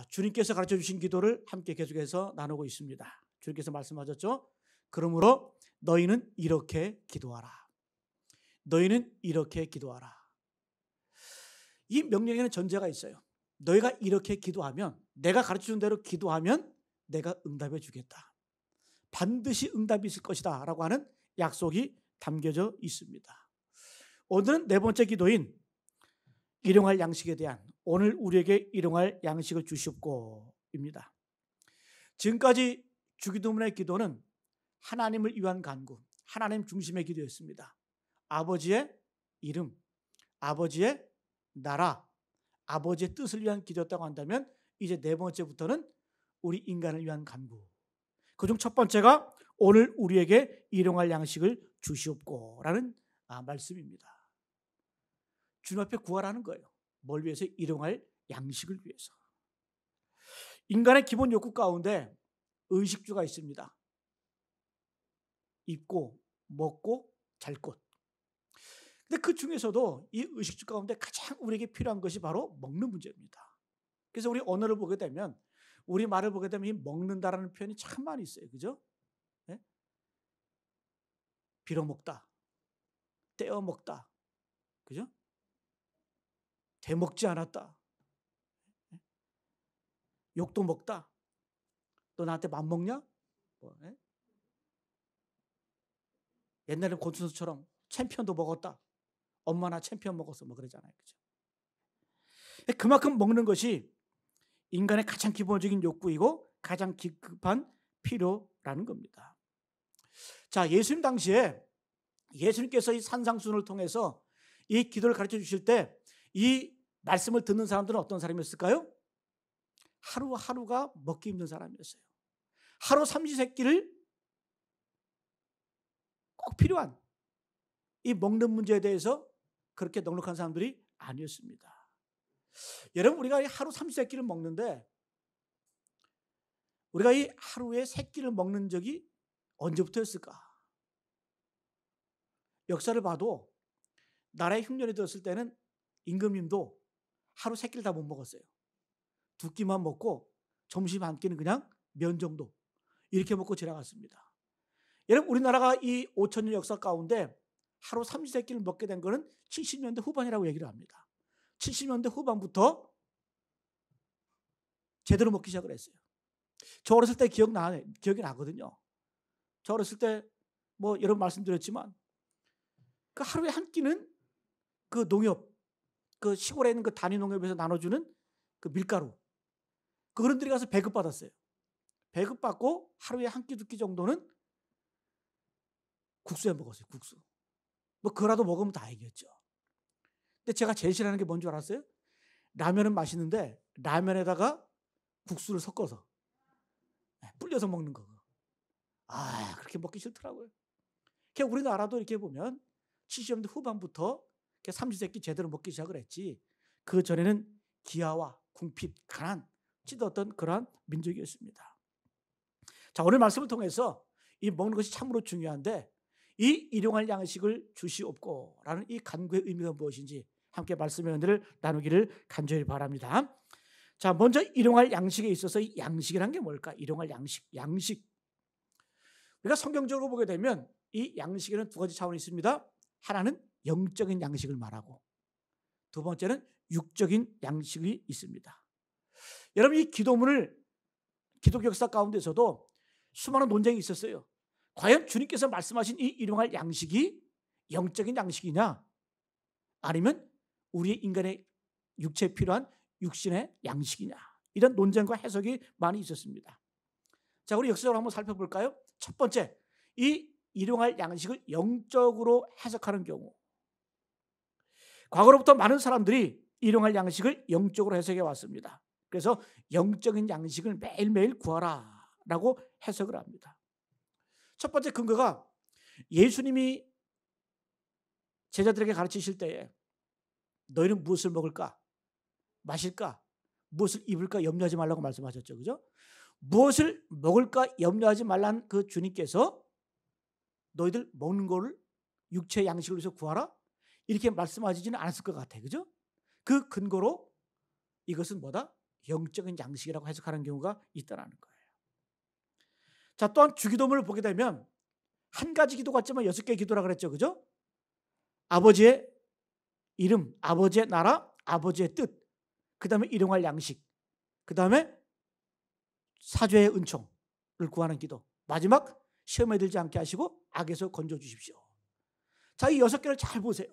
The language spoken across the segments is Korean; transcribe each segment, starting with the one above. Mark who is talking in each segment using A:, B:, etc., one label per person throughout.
A: 주님께서 가르쳐 주신 기도를 함께 계속해서 나누고 있습니다. 주님께서 말씀하셨죠. 그러므로 너희는 이렇게 기도하라. 너희는 이렇게 기도하라. 이 명령에는 전제가 있어요. 너희가 이렇게 기도하면, 내가 가르쳐준 대로 기도하면 내가 응답해 주겠다. 반드시 응답이 있을 것이다 라고 하는 약속이 담겨져 있습니다. 오늘은 네 번째 기도인 일용할 양식에 대한, 오늘 우리에게 일용할 양식을 주시옵고입니다. 지금까지 주기도문의 기도는 하나님을 위한 간구, 하나님 중심의 기도였습니다. 아버지의 이름, 아버지의 나라, 아버지의 뜻을 위한 기도였다고 한다면, 이제 네 번째부터는 우리 인간을 위한 간구, 그중 첫 번째가 오늘 우리에게 일용할 양식을 주시옵고라는 말씀입니다. 주님 앞에 구하라는 거예요. 뭘 위해서? 일용할 양식을 위해서. 인간의 기본 욕구 가운데 의식주가 있습니다. 입고 먹고 잘 것. 근데 그 중에서도 이 의식주 가운데 가장 우리에게 필요한 것이 바로 먹는 문제입니다. 그래서 우리 언어를 보게 되면, 우리 말을 보게 되면 이 먹는다라는 표현이 참 많이 있어요. 그죠? 네? 빌어먹다, 떼어먹다, 그죠? 대먹지 않았다, 욕도 먹다, 너 나한테 맘먹냐? 옛날에 권순서처럼 챔피언도 먹었다, 엄마나 챔피언 먹었어, 뭐 그러잖아요. 그죠? 그만큼 먹는 것이 인간의 가장 기본적인 욕구이고 가장 급한 필요라는 겁니다. 자, 예수님 당시에 예수님께서 이 산상수훈을 통해서 이 기도를 가르쳐 주실 때 이 말씀을 듣는 사람들은 어떤 사람이었을까요? 하루하루가 먹기 힘든 사람이었어요. 하루 삼시세끼를 꼭 필요한 이 먹는 문제에 대해서 그렇게 넉넉한 사람들이 아니었습니다. 여러분, 우리가 이 하루 삼시세끼를 먹는데, 우리가 이 하루에 세 끼를 먹는 적이 언제부터였을까? 역사를 봐도 나라에 흉년이 들었을 때는 임금님도 하루 세 끼를 다 못 먹었어요. 두 끼만 먹고 점심 한 끼는 그냥 면 정도 이렇게 먹고 지나갔습니다. 여러분, 우리나라가 이 5,000년 역사 가운데 하루 삼시세끼를 먹게 된 것은 70년대 후반이라고 얘기를 합니다. 70년대 후반부터 제대로 먹기 시작을 했어요. 저 어렸을 때 기억이 나거든요. 저 어렸을 때 뭐 여러 번 말씀드렸지만, 그 하루에 한 끼는 그 농협, 그 시골에 있는 그 단위 농협에서 나눠주는 그 밀가루, 그런들이 가서 배급받았어요. 배급받고 하루에 한 끼, 두 끼 정도는 국수에 먹었어요. 국수. 뭐 그거라도 먹으면 다행이었죠. 근데 제가 제일 싫어하는 게 뭔 줄 알았어요? 라면은 맛있는데 라면에다가 국수를 섞어서 불려서 먹는 거. 그렇게 먹기 싫더라고요. 우리나라도 이렇게 보면 70년대 후반부터 삼시세끼 제대로 먹기 시작을 했지, 그 전에는 기아와 궁핍, 가난 찌들었던 그러한 민족이었습니다. 자, 오늘 말씀을 통해서 이 먹는 것이 참으로 중요한데, 이 일용할 양식을 주시옵고라는 이 간구의 의미가 무엇인지 함께 말씀의 은혜를 나누기를 간절히 바랍니다. 자, 먼저 일용할 양식에 있어서 이 양식이란 게 뭘까? 일용할 양식. 우리가 성경적으로 보게 되면 이 양식에는 두 가지 차원이 있습니다. 하나는 영적인 양식을 말하고, 두 번째는 육적인 양식이 있습니다. 여러분, 이 기도문을 기독교 역사 가운데서도 수많은 논쟁이 있었어요. 과연 주님께서 말씀하신 이 일용할 양식이 영적인 양식이냐, 아니면 우리 인간의 육체에 필요한 육신의 양식이냐, 이런 논쟁과 해석이 많이 있었습니다. 자, 우리 역사적으로 한번 살펴볼까요? 첫 번째, 이 일용할 양식을 영적으로 해석하는 경우, 과거로부터 많은 사람들이 일용할 양식을 영적으로 해석해 왔습니다. 그래서 영적인 양식을 매일매일 구하라 라고 해석을 합니다. 첫 번째 근거가, 예수님이 제자들에게 가르치실 때에 너희는 무엇을 먹을까, 마실까, 무엇을 입을까 염려하지 말라고 말씀하셨죠. 그죠? 무엇을 먹을까 염려하지 말라는 그 주님께서 너희들 먹는 거를 육체의 양식을 위해서 구하라 이렇게 말씀하시지는 않았을 것 같아요. 그죠? 그 근거로 이것은 뭐다? 영적인 양식이라고 해석하는 경우가 있다는 거예요. 자, 또한 주기도문을 보게 되면 한 가지 기도 같지만 6개의 기도라 그랬죠. 그죠? 아버지의 이름, 아버지의 나라, 아버지의 뜻, 그 다음에 일용할 양식, 그 다음에 사죄의 은총을 구하는 기도, 마지막 시험에 들지 않게 하시고 악에서 건져주십시오. 자, 이 6개를 잘 보세요.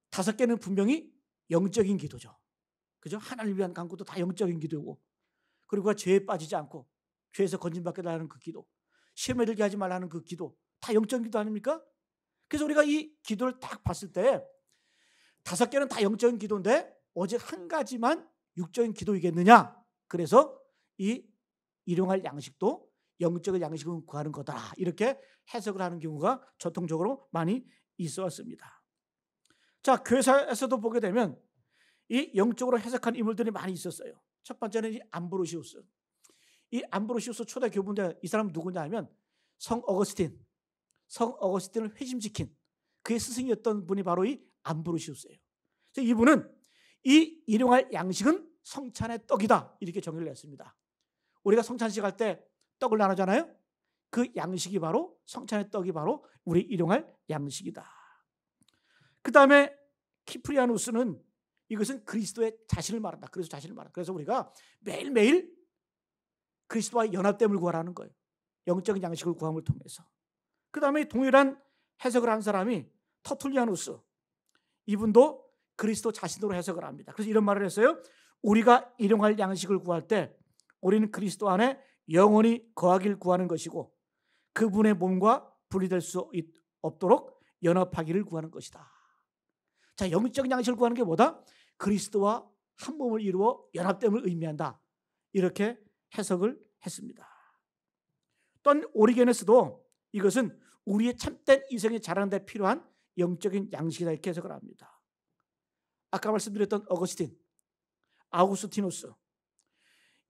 A: 5개는 분명히 영적인 기도죠. 그죠? 하나님을 위한 간구도 다 영적인 기도고, 그리고 죄에 빠지지 않고 죄에서 건진받게 달라는 그 기도, 시험에 들게 하지 말라는 그 기도, 다 영적인 기도 아닙니까? 그래서 우리가 이 기도를 딱 봤을 때 5개는 다 영적인 기도인데 오직 한 가지만 육적인 기도이겠느냐? 그래서 이 일용할 양식도 영적인 양식을 구하는 거다, 이렇게 해석을 하는 경우가 전통적으로 많이 있어 왔습니다. 자, 교회사에서도 보게 되면 이 영적으로 해석한 인물들이 많이 있었어요. 첫 번째는 이 암브로시우스. 이 암브로시우스 초대 교부인데 이 사람은 누구냐 하면 성 어거스틴을 회심시킨 그의 스승이었던 분이 바로 이 암브로시우스예요. 그래서 이분은 이 일용할 양식은 성찬의 떡이다, 이렇게 정의를 했습니다. 우리가 성찬식 할 때 떡을 나누잖아요. 그 양식이 바로, 성찬의 떡이 바로 우리 일용할 양식이다. 그 다음에 키프리아누스는 이것은 그리스도의 자신을 말한다. 그래서 자신을 말한다. 그래서 우리가 매일매일 그리스도와 연합됨을 구하라는 거예요. 영적인 양식을 구함을 통해서. 그 다음에 동일한 해석을 한 사람이 터툴리아누스. 이분도 그리스도 자신으로 해석을 합니다. 그래서 이런 말을 했어요. 우리가 일용할 양식을 구할 때 우리는 그리스도 안에 영원히 거하길 구하는 것이고 그분의 몸과 분리될 수 없도록 연합하기를 구하는 것이다. 자, 영적인 양식을 구하는 게 뭐다? 그리스도와 한 몸을 이루어 연합됨을 의미한다, 이렇게 해석을 했습니다. 또한 오리게네스도 이것은 우리의 참된 이성이 자라는 데 필요한 영적인 양식이다, 이렇게 해석을 합니다. 아까 말씀드렸던 어거스틴, 아우구스티누스,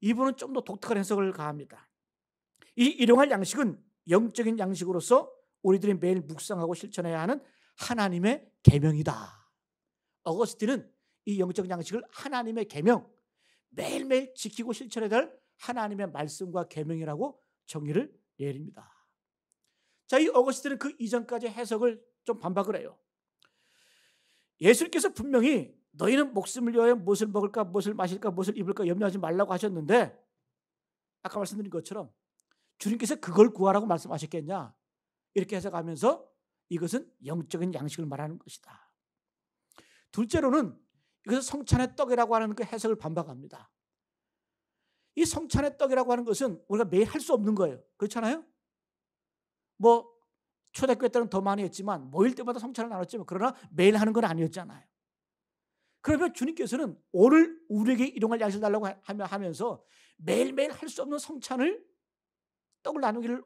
A: 이분은 좀 더 독특한 해석을 가합니다. 이 일용할 양식은 영적인 양식으로서 우리들이 매일 묵상하고 실천해야 하는 하나님의 계명이다. 어거스틴은 이 영적인 양식을 하나님의 계명, 매일매일 지키고 실천해야 될 하나님의 말씀과 계명이라고 정의를 내립니다. 자, 이 어거스틴은 그 이전까지 해석을 좀 반박을 해요. 예수님께서 분명히 너희는 목숨을 위하여 무엇을 먹을까, 무엇을 마실까, 무엇을 입을까 염려하지 말라고 하셨는데 아까 말씀드린 것처럼 주님께서 그걸 구하라고 말씀하셨겠냐, 이렇게 해석하면서 이것은 영적인 양식을 말하는 것이다. 둘째로는 이것은 성찬의 떡이라고 하는 그 해석을 반박합니다. 이 성찬의 떡이라고 하는 것은 우리가 매일 할 수 없는 거예요. 그렇잖아요? 뭐 초대교회 때는 더 많이 했지만 모일 때마다 성찬을 나눴지만 그러나 매일 하는 건 아니었잖아요. 그러면 주님께서는 오늘 우리에게 일용할 양식을 달라고 하면서 매일매일 할 수 없는 성찬을, 떡을 나누기를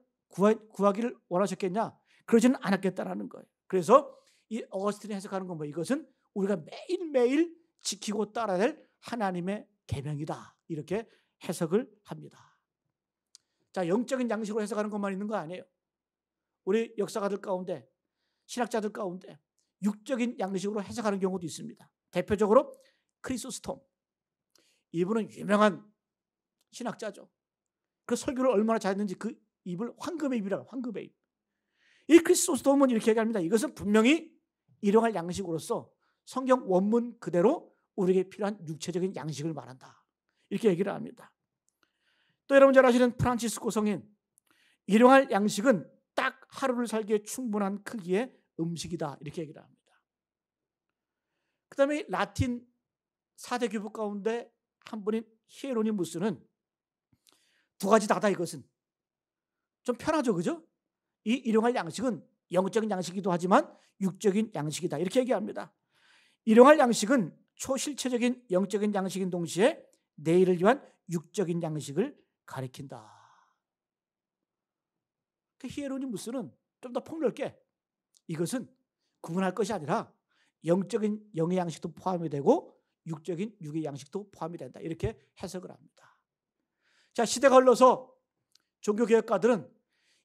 A: 구하기를 원하셨겠냐? 그러지는 않았겠다라는 거예요. 그래서 이 어거스틴이 해석하는 건 뭐, 이것은 우리가 매일매일 지키고 따라야 될 하나님의 계명이다, 이렇게 해석을 합니다. 자, 영적인 양식으로 해석하는 것만 있는 거 아니에요. 우리 역사가들 가운데, 신학자들 가운데 육적인 양식으로 해석하는 경우도 있습니다. 대표적으로 크리소스톰, 이분은 유명한 신학자죠. 그 설교를 얼마나 잘했는지 그 입을 황금의 입이라고, 황금의 입. 이 크리소스톰은 이렇게 얘기합니다. 이것은 분명히 일용할 양식으로서 성경 원문 그대로 우리에게 필요한 육체적인 양식을 말한다, 이렇게 얘기를 합니다. 또 여러분 잘 아시는 프란치스코 성인, 일용할 양식은 딱 하루를 살기에 충분한 크기의 음식이다, 이렇게 얘기를 합니다. 그 다음에 라틴 4대 교부 가운데 한 분인 히에로니무스는 두 가지 다다. 이것은 좀 편하죠, 그죠? 이 일용할 양식은 영적인 양식이기도 하지만 육적인 양식이다, 이렇게 얘기합니다. 일용할 양식은 초실체적인 영적인 양식인 동시에 내일을 위한 육적인 양식을 가리킨다. 그 히에로니무스는 좀 더 폭넓게 이것은 구분할 것이 아니라 영적인 영의 양식도 포함이 되고 육적인 육의 양식도 포함이 된다, 이렇게 해석을 합니다. 자, 시대가 흘러서 종교개혁가들은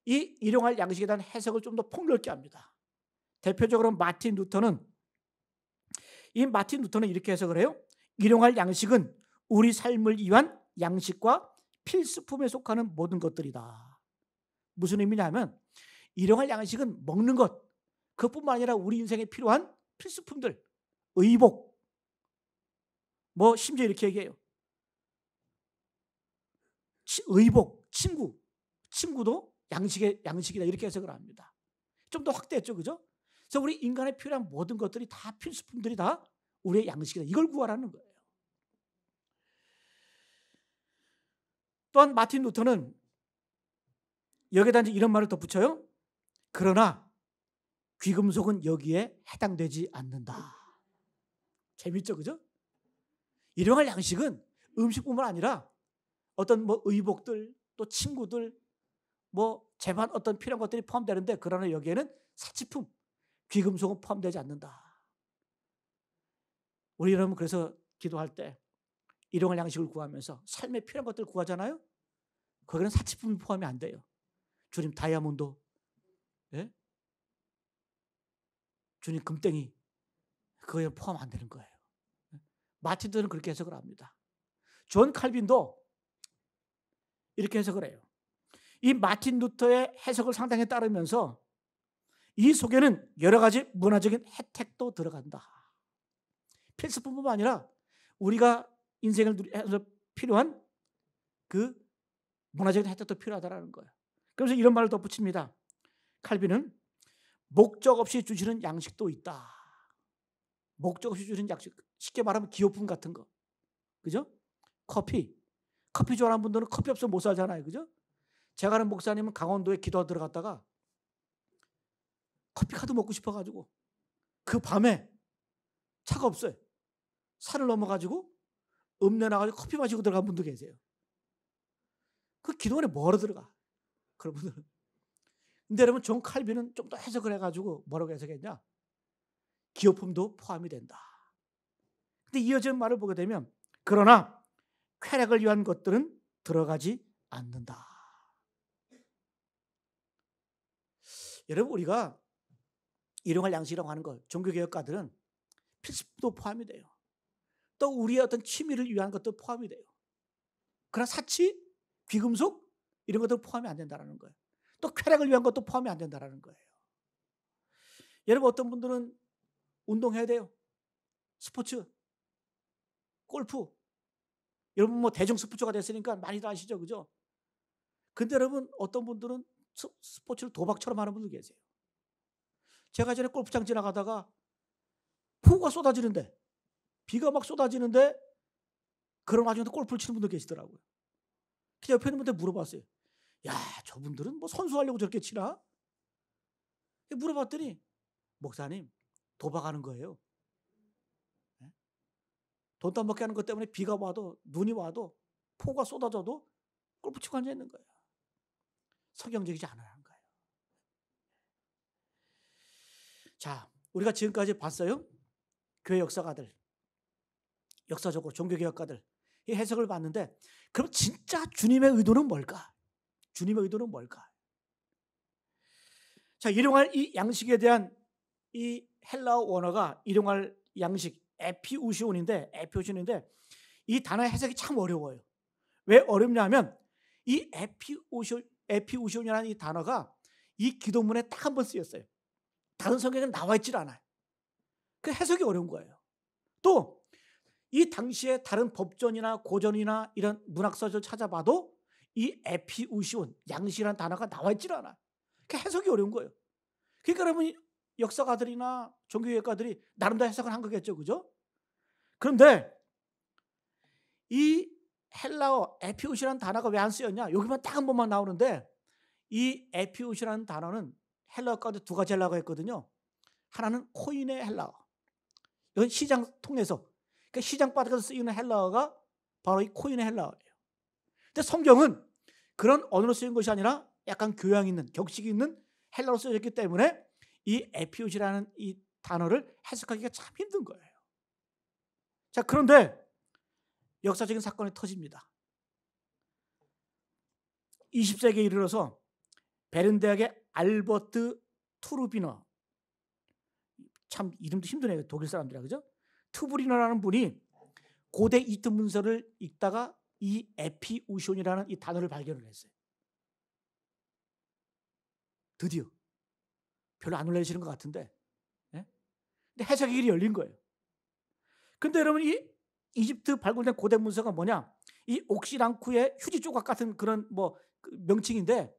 A: 이 일용할 양식에 대한 해석을 좀 더 폭넓게 합니다. 대표적으로 마틴 루터는 이렇게 해석을 해요. 일용할 양식은 우리 삶을 위한 양식과 필수품에 속하는 모든 것들이다. 무슨 의미냐면 일용할 양식은 먹는 것, 그것뿐만 아니라 우리 인생에 필요한 필수품들, 의복, 뭐 심지어 이렇게 얘기해요. 의복, 친구도 양식이다 이렇게 해석을 합니다. 좀 더 확대했죠, 그죠? 그래서 우리 인간에 필요한 모든 것들이 다 필수품들이 다 우리의 양식이다. 이걸 구하라는 거예요. 또한 마틴 루터는 여기에다 이제 이런 말을 덧붙여요. 그러나 귀금속은 여기에 해당되지 않는다. 재밌죠, 그죠? 일용할 양식은 음식뿐만 아니라 어떤 뭐 의복들, 또 친구들, 뭐 재반 어떤 필요한 것들이 포함되는데, 그러나 여기에는 사치품, 귀금속은 포함되지 않는다. 우리 여러분 그래서 기도할 때 일용할 양식을 구하면서 삶에 필요한 것들을 구하잖아요. 거기는 사치품이 포함이 안 돼요. 주님 다이아몬드, 예? 주님 금땡이, 그거에 포함 안 되는 거예요. 마틴 루터는 그렇게 해석을 합니다. 존 칼빈도 이렇게 해석을 해요. 이 마틴 루터의 해석을 상당히 따르면서 이 속에는 여러 가지 문화적인 혜택도 들어간다. 필수품뿐만 아니라 우리가 인생을 누리면서 필요한 그 문화적인 혜택도 필요하다는 거예요. 그래서 이런 말을 덧붙입니다. 칼빈은 목적 없이 주시는 양식도 있다. 목적 없이 주시는 양식, 쉽게 말하면 기호품 같은 거, 그죠? 커피 좋아하는 분들은 커피 없으면 못 살잖아요, 그죠? 제가 아는 목사님은 강원도에 기도 들어갔다가 커피 카드 먹고 싶어가지고 그 밤에 차가 없어요. 산을 넘어가지고 읍내 나가지고 커피 마시고 들어간 분도 계세요. 그 기도원에 뭐하러 들어가? 그런 분들은. 근데 여러분 존 칼빈은 좀 더 해석을 해가지고 뭐라고 해석했냐? 기호품도 포함이 된다. 근데 이어진 말을 보게 되면 그러나 쾌락을 위한 것들은 들어가지 않는다. 여러분 우리가 일용할 양식이라고 하는 것, 종교개혁가들은 필수품도 포함이 돼요. 또 우리의 어떤 취미를 위한 것도 포함이 돼요. 그러나 사치, 귀금속 이런 것도 포함이 안 된다는 거예요. 또 쾌락을 위한 것도 포함이 안 된다는 거예요. 여러분 어떤 분들은 운동해야 돼요. 스포츠, 골프. 여러분 뭐 대중 스포츠가 됐으니까 많이들 아시죠, 그죠? 근데 여러분 어떤 분들은 스포츠를 도박처럼 하는 분들 계세요. 제가 전에 골프장 지나가다가 폭우가 쏟아지는데, 비가 막 쏟아지는데 그런 와중에도 골프를 치는 분들 계시더라고요. 그래서 옆에 있는 분한테 물어봤어요. 야, 저분들은 뭐 선수하려고 저렇게 치나? 물어봤더니 목사님 도박하는 거예요. 돈 따먹게 하는 것 때문에 비가 와도 눈이 와도 폭우가 쏟아져도 골프 치고 앉아 있는 거예요. 성경적이지 않아라는 거예요. 자, 우리가 지금까지 봤어요. 교회 역사가들, 역사적으로 종교개혁가들 이 해석을 봤는데, 그럼 진짜 주님의 의도는 뭘까? 주님의 의도는 뭘까? 자, 일용할 이 양식에 대한 이 헬라어 원어가 일용할 양식 에피우시온인데 이 단어의 해석이 참 어려워요. 왜 어렵냐면 이 에피우시온이라는 이 단어가 이 기도문에 딱 한 번 쓰였어요. 다른 성경에는 나와 있질 않아요. 그 해석이 어려운 거예요. 또 이 당시에 다른 법전이나 고전이나 이런 문학서를 찾아봐도 이 에피우시온, 양식이라는 단어가 나와 있질 않아요. 그 해석이 어려운 거예요. 그러니까 여러분 역사가들이나 종교개혁가들이 나름대로 해석을 한 거겠죠, 그죠? 그런데 이 헬라어 에피우시라는 단어가 왜 안 쓰였냐? 여기만 딱 한 번만 나오는데, 이 에피우시라는 단어는 헬라어 가운데 두 가지 헬라어가 있거든요. 하나는 코인의 헬라어. 이건 시장 통해서, 그러니까 시장 바닥에서 쓰이는 헬라어가 바로 이 코인의 헬라어예요. 근데 성경은 그런 언어로 쓰인 것이 아니라 약간 교양 있는, 격식이 있는 헬라어로 쓰여졌기 때문에 이 에피우시라는 이 단어를 해석하기가 참 힘든 거예요. 자, 그런데 역사적인 사건이 터집니다. 20세기에 이르러서 베른 대학의 알버트 투르비너, 참 이름도 힘드네요. 독일 사람들이라, 그죠? 투브리너라는 분이 고대 이집트 문서를 읽다가 이 에피우시온이라는 이 단어를 발견을 했어요. 드디어. 별로 안 놀라시는 것 같은데. 예? 근데 해석의 길이 열린 거예요. 근데 여러분, 이 이집트 발굴된 고대 문서가 뭐냐? 이 옥시랑쿠의 휴지 조각 같은 그런 그 명칭인데,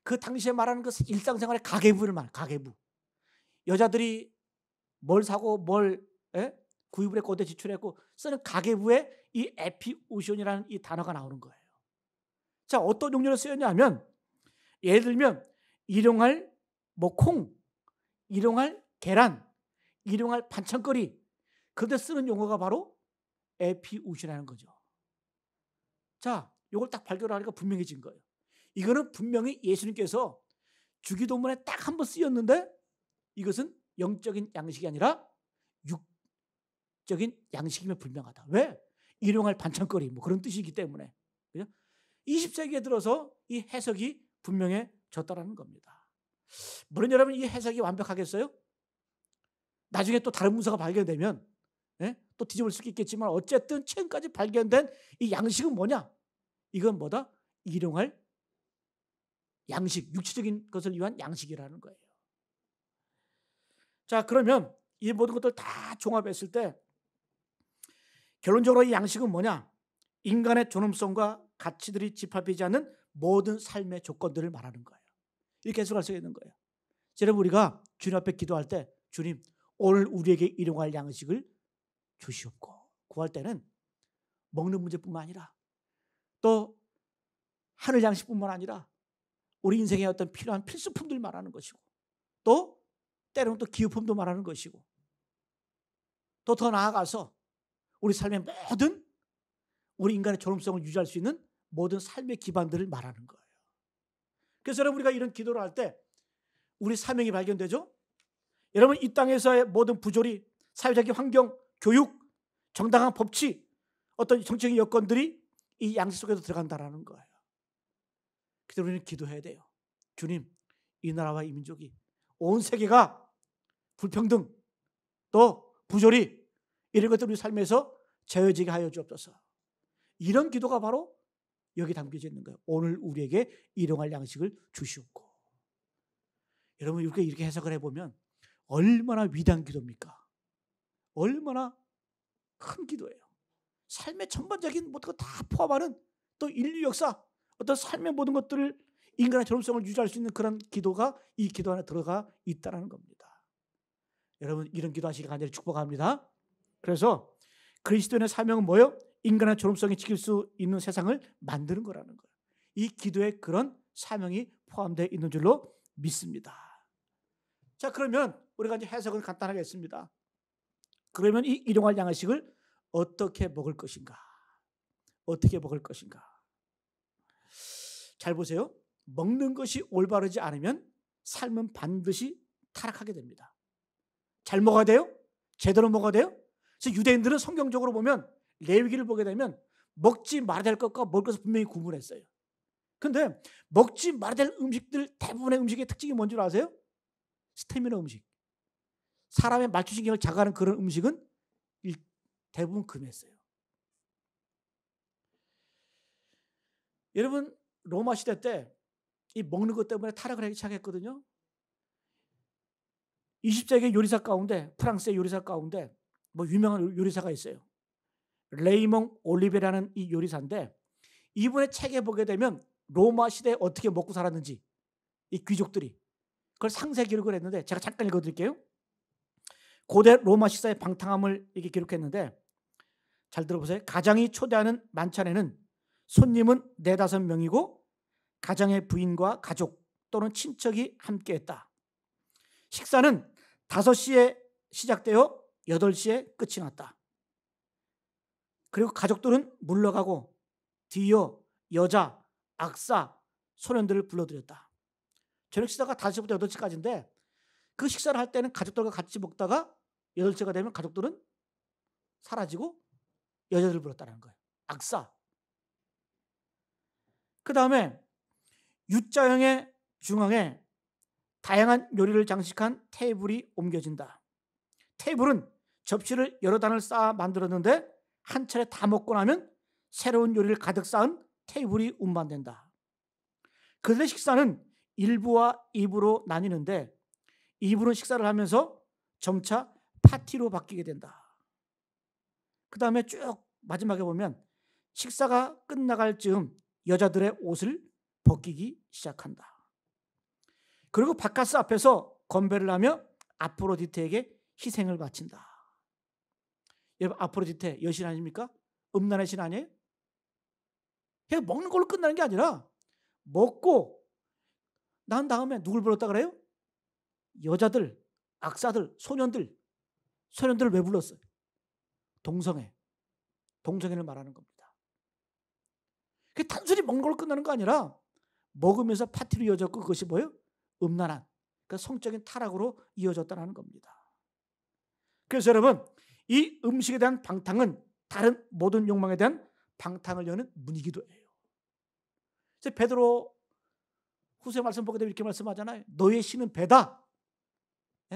A: 그 당시에 말하는 그 일상생활의 가계부를 말해요. 가계부. 여자들이 뭘 사고 뭘 구입을 했고 어디 지출했고 쓰는 가계부에 이 에피우시온이라는 이 단어가 나오는 거예요. 자, 어떤 용도로 쓰였냐면, 예를 들면 일용할 콩, 일용할 계란, 일용할 반찬거리, 그런데 쓰는 용어가 바로 에피우시라는 거죠. 자, 이걸 딱 발견하니까 분명해진 거예요. 이거는 분명히 예수님께서 주기도문에 딱 한 번 쓰였는데, 이것은 영적인 양식이 아니라 육적인 양식이면 불명하다. 왜? 일용할 반찬거리 그런 뜻이기 때문에. 그죠? 20세기에 들어서 이 해석이 분명해졌다는 겁니다. 물론 여러분, 이 해석이 완벽하겠어요? 나중에 또 다른 문서가 발견되면 또 뒤집을 수 있겠지만, 어쨌든 최근까지 발견된 이 양식은 뭐냐? 이건 뭐다? 일용할 양식, 육체적인 것을 위한 양식이라는 거예요. 자, 그러면 이 모든 것들 다 종합했을 때 결론적으로 이 양식은 뭐냐? 인간의 존엄성과 가치들이 짓밟히지 않는 모든 삶의 조건들을 말하는 거예요. 이렇게 해석할 수 있는 거예요. 여러분, 우리가 주님 앞에 기도할 때, 주님, 오늘 우리에게 일용할 양식을 주시옵고, 구할 때는 먹는 문제뿐만 아니라 또 하늘 양식뿐만 아니라 우리 인생에 어떤 필요한 필수품들 말하는 것이고, 또 때로는 또 기업품도 말하는 것이고, 또 더 나아가서 우리 삶의 모든 우리 인간의 존엄성을 유지할 수 있는 모든 삶의 기반들을 말하는 거예요. 그래서 여러분, 우리가 이런 기도를 할 때 우리 사명이 발견되죠. 여러분, 이 땅에서의 모든 부조리, 사회적인 환경, 교육, 정당한 법치, 어떤 정치적인 여건들이 이 양식 속에도 들어간다는 거예요. 그래서 우리는 기도해야 돼요. 주님, 이 나라와 이 민족이, 온 세계가 불평등, 또 부조리, 이런 것들 우리 삶에서 제어지게 하여 주옵소서. 이런 기도가 바로 여기 담겨져 있는 거예요. 오늘 우리에게 일용할 양식을 주시옵고. 여러분, 이렇게 해석을 해보면 얼마나 위대한 기도입니까? 얼마나 큰 기도예요. 삶의 전반적인 모든 것 다 포함하는, 또 인류 역사, 어떤 삶의 모든 것들을, 인간의 존엄성을 유지할 수 있는 그런 기도가 이 기도 안에 들어가 있다는 겁니다. 여러분, 이런 기도하시기 간절히 축복합니다. 그래서 그리스도인의 사명은 뭐예요? 인간의 존엄성이 지킬 수 있는 세상을 만드는 거라는 거예요. 이 기도에 그런 사명이 포함되어 있는 줄로 믿습니다. 자, 그러면 우리가 이제 해석을 간단하게 했습니다. 그러면 이 일용할 양식을 어떻게 먹을 것인가? 어떻게 먹을 것인가? 잘 보세요. 먹는 것이 올바르지 않으면 삶은 반드시 타락하게 됩니다. 잘 먹어야 돼요? 제대로 먹어야 돼요? 그래서 유대인들은 성경적으로 보면, 레위기를 보게 되면 먹지 말아야 될 것과 먹을 것을 분명히 구분했어요. 그런데 먹지 말아야 될 음식들, 대부분의 음식의 특징이 뭔지 아세요? 스테미너 음식. 사람의 말초신경을 자극하는 그런 음식은 대부분 금했어요. 여러분, 로마 시대 때 이 먹는 것 때문에 타락을 하기 시작했거든요. 20세기 요리사 가운데, 프랑스의 요리사 가운데 유명한 요리사가 있어요. 레이몽 올리베라는 이 요리사인데, 이분의 책에 보게 되면 로마 시대에 어떻게 먹고 살았는지, 이 귀족들이 그걸 상세 기록을 했는데, 제가 잠깐 읽어드릴게요. 고대 로마 식사의 방탕함을 이렇게 기록했는데, 잘 들어보세요. 가장이 초대하는 만찬에는 손님은 4-5명이고 가장의 부인과 가족 또는 친척이 함께했다. 식사는 5시에 시작되어 8시에 끝이 났다. 그리고 가족들은 물러가고 뒤이어 여자, 악사, 소년들을 불러들였다. 저녁 식사가 5시부터 8시까지인데, 그 식사를 할 때는 가족들과 같이 먹다가 8시가 되면 가족들은 사라지고 여자들을 불렀다는 거예요. 악사. 그 다음에 U자형의 중앙에 다양한 요리를 장식한 테이블이 옮겨진다. 테이블은 접시를 여러 단을 쌓아 만들었는데 한 차례 다 먹고 나면 새로운 요리를 가득 쌓은 테이블이 운반된다. 그들의 식사는 1부와 2부로 나뉘는데 2부는 식사를 하면서 점차 파티로 바뀌게 된다. 그 다음에 쭉 마지막에 보면 식사가 끝나갈 즈음 여자들의 옷을 벗기기 시작한다. 그리고 바카스 앞에서 건배를 하며 아프로디테에게 희생을 바친다. 여러분, 아프로디테 여신 아닙니까? 음란의 신 아니에요? 그냥 먹는 걸로 끝나는 게 아니라 먹고 난 다음에 누굴 불렀다 그래요? 여자들, 악사들, 소년들을 왜 불렀어요? 동성애를 말하는 겁니다. 그게 단순히 먹는 걸로 끝나는 거 아니라 먹으면서 파티로 이어졌고 그것이 뭐예요? 음란한, 그러니까 성적인 타락으로 이어졌다는 겁니다. 그래서 여러분, 이 음식에 대한 방탕은 다른 모든 욕망에 대한 방탕을 여는 문이기도 해요. 그래서 베드로 후서 말씀 보게 되면 이렇게 말씀하잖아요. 너의 신은 배다.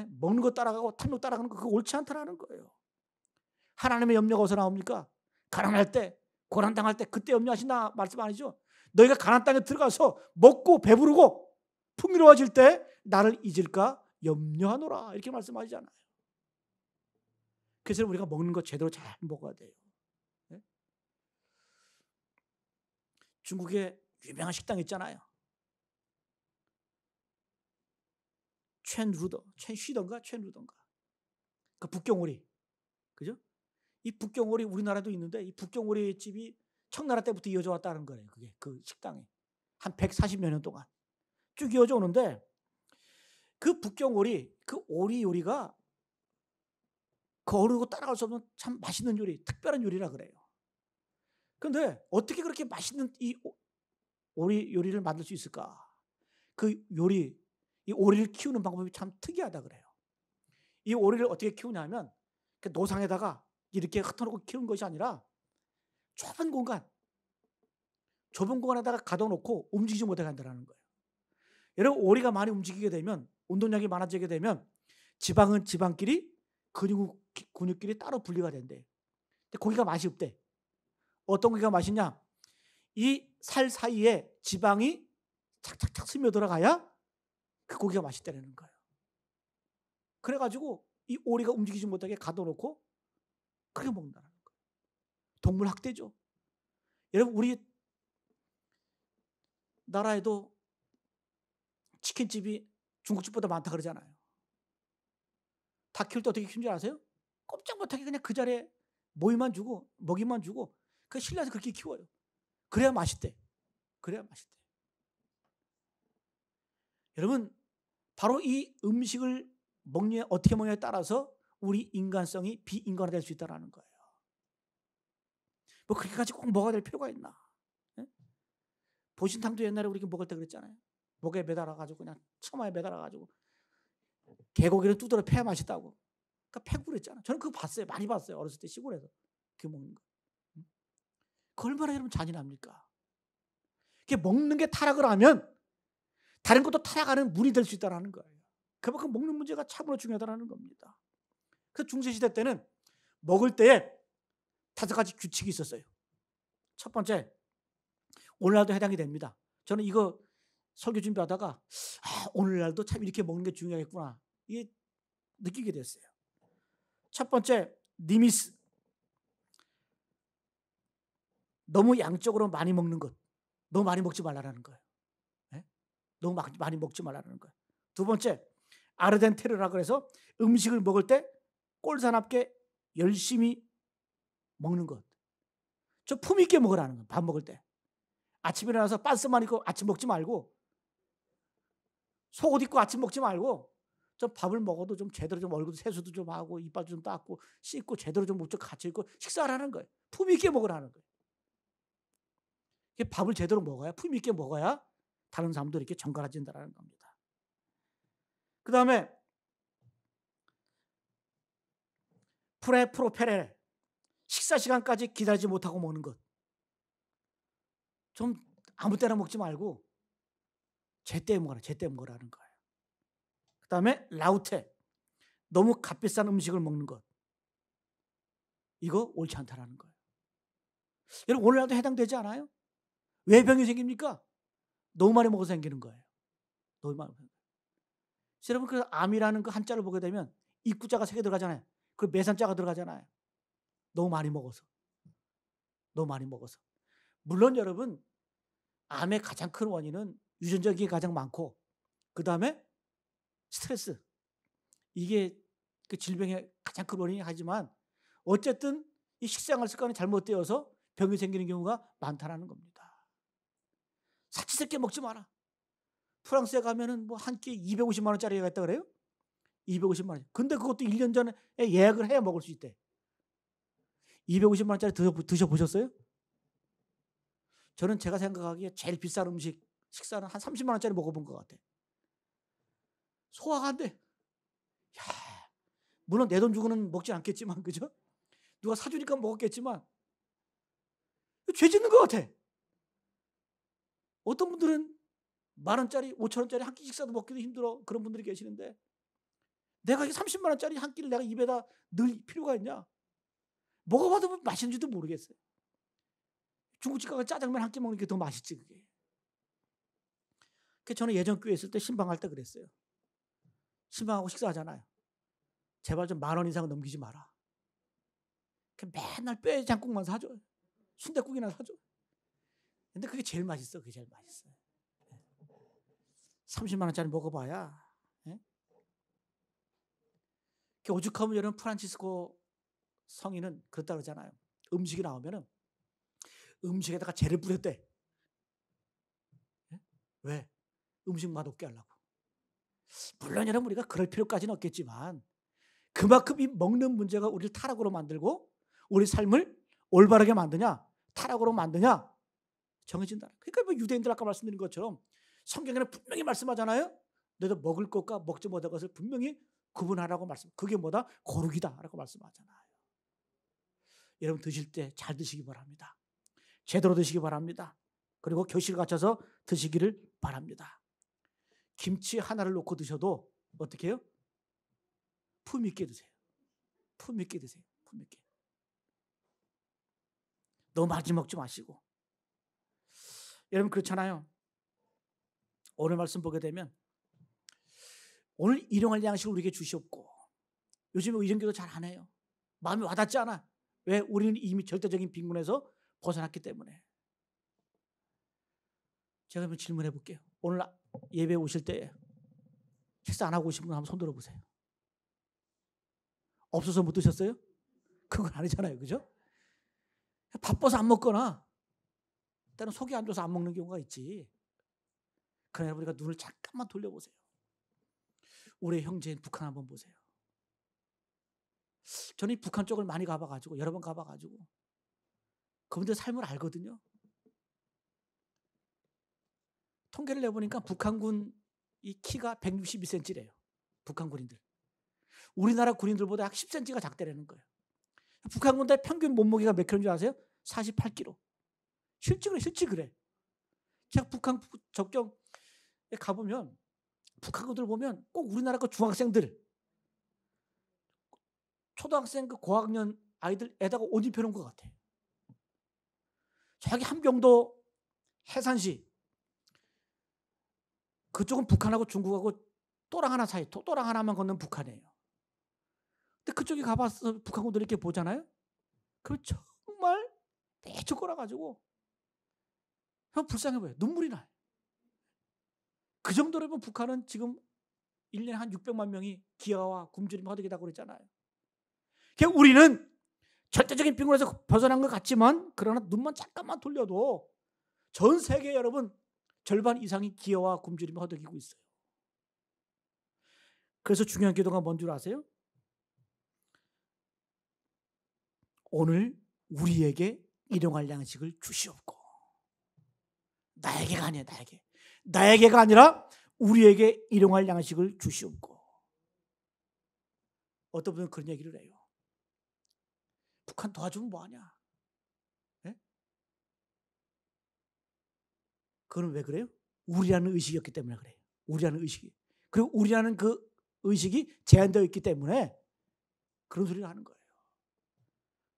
A: 먹는 거 따라가고 탐욕 따라가는 거 그거 옳지 않다라는 거예요. 하나님의 염려가 어디서 나옵니까? 가난할 때, 고난당할 때 그때 염려하신다 말씀 아니죠? 너희가 가나안 땅에 들어가서 먹고 배부르고 풍요로워질 때 나를 잊을까 염려하노라 이렇게 말씀하시잖아요. 그래서 우리가 먹는 거 제대로 잘 먹어야 돼요. 중국에 유명한 식당 있잖아요. 첸루던가 그 북경오리, 그죠? 이 북경오리 우리나라도 있는데 이 북경오리 집이 청나라 때부터 이어져 왔다는 거예요. 그게 그 식당이 한 140여 년 동안 쭉 이어져 오는데 그 북경오리, 그 오리 요리가 거르고 따라갈 수 없는 참 맛있는 요리, 특별한 요리라 그래요. 그런데 어떻게 그렇게 맛있는 이 오리 요리를 만들 수 있을까? 그 요리, 이 오리를 키우는 방법이 참 특이하다 그래요. 이 오리를 어떻게 키우냐면 노상에다가 이렇게 흩어놓고 키우는 것이 아니라 좁은 공간에다가 가둬놓고 움직이지 못하게 한다는 거예요. 여러분, 오리가 많이 움직이게 되면, 운동량이 많아지게 되면 지방은 지방끼리, 근육끼리 따로 분리가 된대. 근데 고기가 맛이 없대. 어떤 고기가 맛있냐? 이 살 사이에 지방이 착착착 스며들어가야 그 고기가 맛있다는 거예요. 그래가지고 이 오리가 움직이지 못하게 가둬놓고 그렇게 먹는다는 거예요. 동물 학대죠. 여러분, 우리 나라에도 치킨집이 중국집보다 많다 그러잖아요. 닭 키울 때 어떻게 키우는 줄 아세요? 꼼짝 못하게 그냥 그 자리에 먹이만 주고 그 실내에서 그렇게 키워요. 그래야 맛있대. 여러분, 바로 이 음식을 어떻게 먹냐에 따라서 우리 인간성이 비인간화될 수 있다는 거예요. 뭐 그렇게까지 꼭 먹어야 될 필요가 있나? 보신탕도 옛날에 우리 먹을 때 그랬잖아요. 목에 매달아가지고 그냥 처마에 매달아가지고 개고기는 두드려 패야 맛있다고. 그러니까 패고 그랬잖아요. 저는 그거 봤어요. 많이 봤어요. 어렸을 때 시골에서 그 먹는 거. 그 얼마나 여러분 잔인합니까? 그게 먹는 게 타락을 하면 다른 것도 타락하는 문이 될 수 있다는 거예요. 그만큼 먹는 문제가 참으로 중요하다는 겁니다. 그래서 중세시대 때는 먹을 때에 5가지 규칙이 있었어요. 첫 번째, 오늘날도 해당이 됩니다. 저는 이거 설교 준비하다가 오늘날도 참 이렇게 먹는 게 중요하겠구나 이게 느끼게 됐어요. 첫 번째, 니미스. 너무 양적으로 많이 먹는 것. 너무 많이 먹지 말라는 거예요. 너무 많이 먹지 말라는 거예요. 두 번째, 아르덴테르라 그래서 음식을 먹을 때 꼴사납게 열심히 먹는 것. 저 품 있게 먹으라는 거예요. 밥 먹을 때. 아침에 일어나서 빤스만 입고 아침 먹지 말고, 속옷 입고 아침 먹지 말고, 좀 밥을 먹어도 좀 제대로 좀 얼굴 세수도 좀 하고 이빨 좀 닦고 씻고 제대로 좀 목적 갖춰 있고 식사를 하는 거예요. 품 있게 먹으라는 거예요. 밥을 제대로 먹어야, 품 있게 먹어야 다른 사람도 이렇게 정갈해진다는 겁니다. 그 다음에 프로페레, 식사 시간까지 기다리지 못하고 먹는 것. 좀 아무 때나 먹지 말고 제때 먹으라는 거예요. 그 다음에 라우테, 너무 값비싼 음식을 먹는 것. 이거 옳지 않다라는 거예요. 여러분 오늘날도 해당되지 않아요? 왜 병이 생깁니까? 너무 많이 먹어서 생기는 거예요. 너무 많이 먹어서. 여러분 그 암이라는 그 한자를 보게 되면 입구자가 3개 들어가잖아요. 그 매산자가 들어가잖아요. 너무 많이 먹어서. 너무 많이 먹어서. 물론 여러분 암의 가장 큰 원인은 유전적인 게 가장 많고 그다음에 스트레스. 이게 그 질병의 가장 큰 원인이 하지만 어쨌든 이 식생활 습관이 잘못되어서 병이 생기는 경우가 많다는 겁니다. 사치스럽게 먹지 마라. 프랑스에 가면은 뭐 한 끼 250만 원짜리가 있다 그래요? 250만 원. 근데 그것도 1년 전에 예약을 해야 먹을 수 있대. 250만 원짜리 드셔보셨어요? 저는 제가 생각하기에 제일 비싼 음식 식사는 한 30만 원짜리 먹어본 것 같아. 소화가 안 돼. 야, 물론 내 돈 주고는 먹지 않겠지만 그죠? 누가 사주니까 먹었겠지만 죄 짓는 것 같아. 어떤 분들은 10,000원짜리, 5,000원짜리 한 끼 식사도 먹기도 힘들어. 그런 분들이 계시는데 내가 30만 원짜리 한 끼를 내가 입에다 넣을 필요가 있냐? 먹어봐도 맛있는지도 모르겠어요. 중국집 가서 짜장면 한 끼 먹는 게 더 맛있지 그게. 그래서 저는 예전 교회 있을 때 신방할 때 그랬어요. 신방하고 식사하잖아요. 제발 좀 10,000원 이상 넘기지 마라. 맨날 뼈에 장국만 사줘요. 순댓국이나 사줘. 근데 그게 제일 맛있어. 그게 제일 맛있어. 30만 원짜리 먹어봐야. 예? 오죽하면 여러분 프란치스코 성인은 그렇다 그러잖아요. 음식이 나오면은 음식에다가 재를 뿌렸대. 예? 왜? 음식 맛없게 하려고. 물론 여러분 우리가 그럴 필요까지는 없겠지만 그만큼 이 먹는 문제가 우리를 타락으로 만들고 우리 삶을 올바르게 만드냐 타락으로 만드냐 정해진다. 그러니까 뭐 유대인들 아까 말씀드린 것처럼 성경에는 분명히 말씀하잖아요. 너도 먹을 것과 먹지 못할 것을 분명히 구분하라고 말씀. 그게 뭐다? 거룩이다라고 말씀하잖아요. 여러분 드실 때 잘 드시기 바랍니다. 제대로 드시기 바랍니다. 그리고 교실 갖춰서 드시기를 바랍니다. 김치 하나를 놓고 드셔도 어떻게 해요? 품 있게 드세요. 품 있게 드세요. 품 있게. 너무 많이 먹지 마시고. 여러분 그렇잖아요. 오늘 말씀 보게 되면 오늘 일용할 양식을 우리에게 주시옵고 요즘에 이런 기도 잘 안 해요. 마음이 와닿지 않아. 왜? 우리는 이미 절대적인 빈곤에서 벗어났기 때문에. 제가 한번 질문해 볼게요. 오늘 예배 오실 때 식사 안 하고 오신 분 한번 손 들어보세요. 없어서 못 드셨어요? 그건 아니잖아요. 그죠? 바빠서 안 먹거나 때는 속이 안 좋아서 안 먹는 경우가 있지. 그러나 우리가 눈을 잠깐만 돌려보세요. 우리 형제인 북한 한번 보세요. 저는 이 북한 쪽을 많이 가봐가지고 여러 번 가봐가지고 그분들 삶을 알거든요. 통계를 내보니까 북한군 이 키가 162cm래요. 북한 군인들. 우리나라 군인들보다 약 10cm가 작다라는 거예요. 북한 군대 평균 몸무게가 몇 킬로인 줄 아세요? 48kg. 실제 그래. 제가 북한 적경에 가보면 북한 군들 보면 꼭 우리나라 그 중학생들, 초등학생 그 고학년 아이들에다가 옷 입혀놓은 것 같아. 저기 함경도 해산시 그쪽은 북한하고 중국하고 또랑 하나 사이, 또랑 하나만 건넌 북한이에요. 근데 그쪽에 가봐서 북한 군들 이렇게 보잖아요. 그럼 정말 대충 꼬라가지고 불쌍해 보여요. 눈물이 나요. 그 정도라면 북한은 지금 1년에 한 600만 명이 기아와 굶주림 허덕이다고 그랬잖아요. 그러니까 우리는 절대적인 빈곤에서 벗어난 것 같지만 그러나 눈만 잠깐만 돌려도 전 세계 여러분 절반 이상이 기아와 굶주림에 허덕이고 있어요. 그래서 중요한 기도가 뭔 줄 아세요? 오늘 우리에게 일용할 양식을 주시옵고. 나에게가 아니야. 나에게가 아니라 우리에게 일용할 양식을 주시옵고. 어떤 분은 그런 얘기를 해요. 북한 도와주면 뭐하냐? 네? 그건 왜 그래요? 우리라는 의식이었기 때문에 그래요. 우리라는 의식이. 그리고 우리라는 그 의식이 제한되어 있기 때문에 그런 소리를 하는 거예요.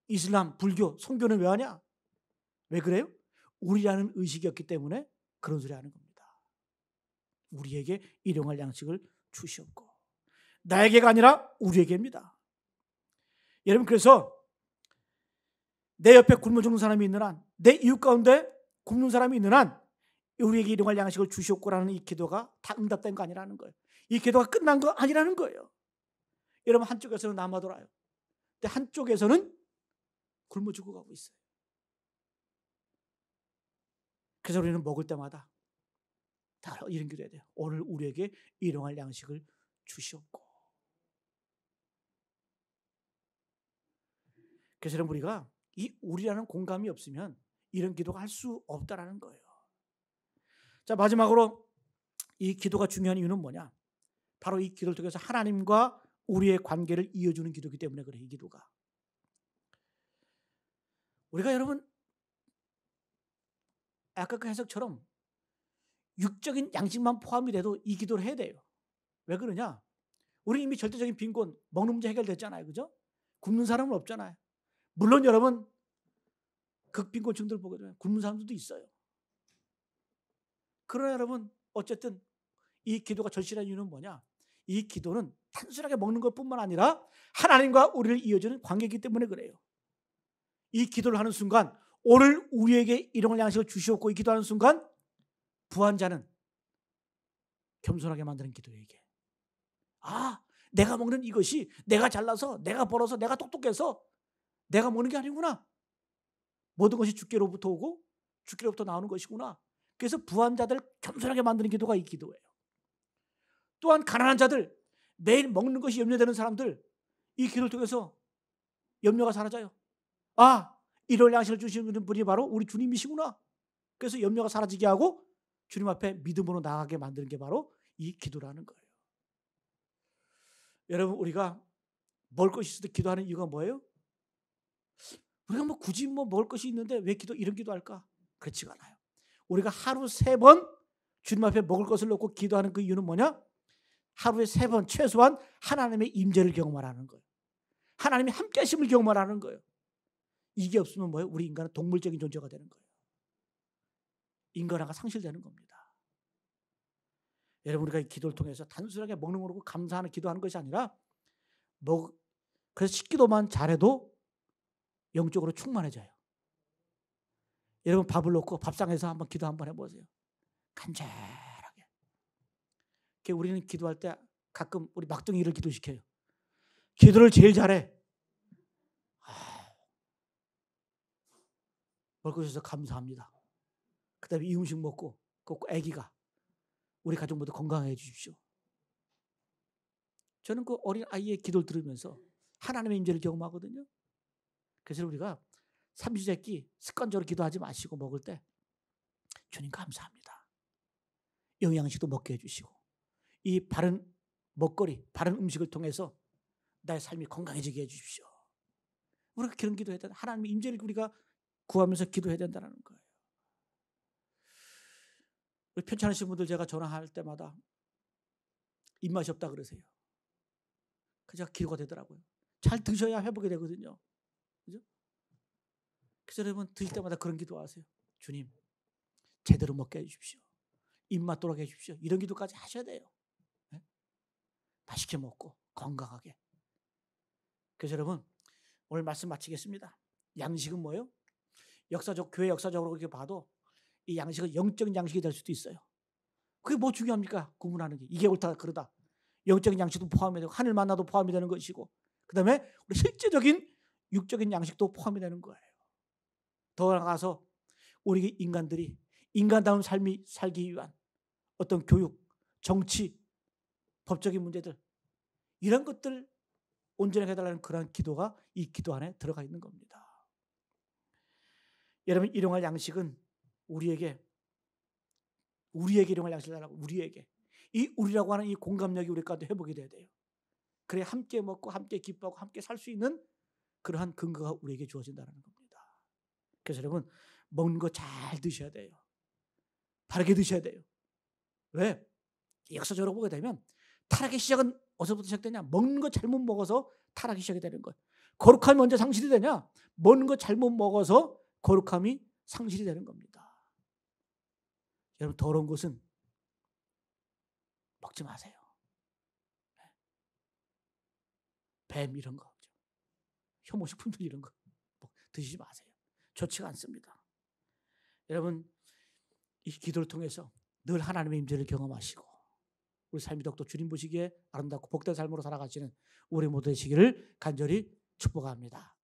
A: 이슬람, 불교, 성교는 왜 하냐? 왜 그래요? 우리라는 의식이었기 때문에 그런 소리 하는 겁니다. 우리에게 일용할 양식을 주시옵고. 나에게가 아니라 우리에게입니다. 여러분, 그래서 내 옆에 굶어 죽는 사람이 있는 한, 내 이웃 가운데 굶는 사람이 있는 한 우리에게 일용할 양식을 주시옵고라는 이 기도가 다 응답된 거 아니라는 거예요. 이 기도가 끝난 거 아니라는 거예요. 여러분, 한쪽에서는 남아돌아요. 근데 한쪽에서는 굶어 죽어가고 있어요. 그래서 우리는 먹을 때마다 다 이런 기도해야 돼요. 오늘 우리에게 일용할 양식을 주시옵고. 그래서 우리가 이 우리라는 공감이 없으면 이런 기도가 할 수 없다라는 거예요. 자, 마지막으로 이 기도가 중요한 이유는 뭐냐? 바로 이 기도를 통해서 하나님과 우리의 관계를 이어주는 기도이기 때문에 그래요. 이 기도가. 우리가 여러분 아까 그 해석처럼 육적인 양식만 포함이 돼도 이 기도를 해야 돼요. 왜 그러냐? 우리 이미 절대적인 빈곤, 먹는 문제 해결됐잖아요. 그죠? 굶는 사람은 없잖아요. 물론 여러분 극빈곤층들 보게 되면 굶는 사람들도 있어요. 그러나 여러분 어쨌든 이 기도가 절실한 이유는 뭐냐? 이 기도는 단순하게 먹는 것뿐만 아니라 하나님과 우리를 이어주는 관계이기 때문에 그래요. 이 기도를 하는 순간 오늘 우리에게 일용할 양식을 주시옵고 이 기도하는 순간 부한 자는 겸손하게 만드는 기도예요. 이게. 아, 내가 먹는 이것이 내가 잘나서 내가 벌어서 내가 똑똑해서 내가 먹는 게 아니구나. 모든 것이 주께로부터 오고 주께로부터 나오는 것이구나. 그래서 부한 자들 겸손하게 만드는 기도가 이 기도예요. 또한 가난한 자들, 매일 먹는 것이 염려되는 사람들, 이 기도를 통해서 염려가 사라져요. 아, 일용할 양식을 주시는 분이 바로 우리 주님이시구나. 그래서 염려가 사라지게 하고 주님 앞에 믿음으로 나아가게 만드는 게 바로 이 기도라는 거예요. 여러분, 우리가 먹을 것이 있을 때 기도하는 이유가 뭐예요? 우리가 뭐 굳이 뭐 먹을 것이 있는데 왜 이런 기도할까? 그렇지가 않아요. 우리가 하루 3번 주님 앞에 먹을 것을 놓고 기도하는 그 이유는 뭐냐? 하루에 3번 최소한 하나님의 임재를 경험하라는 거예요. 하나님의 함께하심을 경험하라는 거예요. 이게 없으면 뭐예요? 우리 인간은 동물적인 존재가 되는 거예요. 인간화가 상실되는 겁니다. 여러분, 우리가 이 기도를 통해서 단순하게 먹는 거로 감사하는 기도하는 것이 아니라 그래서 식기도만 잘해도 영적으로 충만해져요. 여러분, 밥을 놓고 밥상에서 한번 기도 한번 해보세요. 간절하게. 우리는 기도할 때 가끔 우리 막둥이를 기도시켜요. 기도를 제일 잘해. 먹을 것에서 감사합니다. 그 다음에 이 음식 먹고 꼭 아기가 우리 가족 모두 건강해 주십시오. 저는 그 어린 아이의 기도를 들으면서 하나님의 임재를 경험하거든요. 그래서 우리가 삼시세끼 습관적으로 기도하지 마시고 먹을 때 주님 감사합니다. 영양식도 먹게 해주시고 이 바른 먹거리, 바른 음식을 통해서 나의 삶이 건강해지게 해주십시오. 우리가 그런 기도해야 된다. 하나님의 임재를 우리가 구하면서 기도해야 된다는 거예요. 편찮으신 분들 제가 전화할 때마다 입맛이 없다 그러세요. 그래서 제가 기도가 되더라고요. 잘 드셔야 회복이 되거든요. 그죠? 그래서 여러분 드실 때마다 그런 기도하세요. 주님, 제대로 먹게 해주십시오. 입맛 돌아게 해주십시오. 이런 기도까지 하셔야 돼요. 네? 맛있게 먹고 건강하게. 그래서 여러분 오늘 말씀 마치겠습니다. 양식은 뭐예요? 교회 역사적으로 그렇게 봐도 이 양식은 영적인 양식이 될 수도 있어요. 그게 뭐 중요합니까? 구분하는 게. 이게 옳다 그러다. 영적인 양식도 포함이 되고 하늘 만나도 포함이 되는 것이고 그 다음에 우리 실제적인 육적인 양식도 포함이 되는 거예요. 더 나아가서 우리 인간들이 인간다운 삶이 살기 위한 어떤 교육, 정치, 법적인 문제들 이런 것들 온전하게 해달라는 그런 기도가 이 기도 안에 들어가 있는 겁니다. 여러분, 일용할 양식은 우리에게 일용할 양식을 달라고. 우리에게 이 우리라고 하는 이 공감력이 우리 가운데 회복이 돼야 돼요. 그래 함께 먹고 함께 기뻐하고 함께 살 수 있는 그러한 근거가 우리에게 주어진다는 겁니다. 그래서 여러분 먹는 거 잘 드셔야 돼요. 바르게 드셔야 돼요. 왜? 역사적으로 보게 되면 타락의 시작은 어디서부터 시작되냐? 먹는 거 잘못 먹어서 타락이 시작이 되는 거예요. 거룩함이 언제 상실이 되냐? 먹는 거 잘못 먹어서 거룩함이 상실이 되는 겁니다. 여러분, 더러운 것은 먹지 마세요. 뱀 이런 거, 혐오식품들 이런 거 드시지 마세요. 좋지가 않습니다. 여러분, 이 기도를 통해서 늘 하나님의 임재를 경험하시고 우리 삶이 더욱더 주님 보시기에 아름답고 복된 삶으로 살아가시는 우리 모두 되시기를 간절히 축복합니다.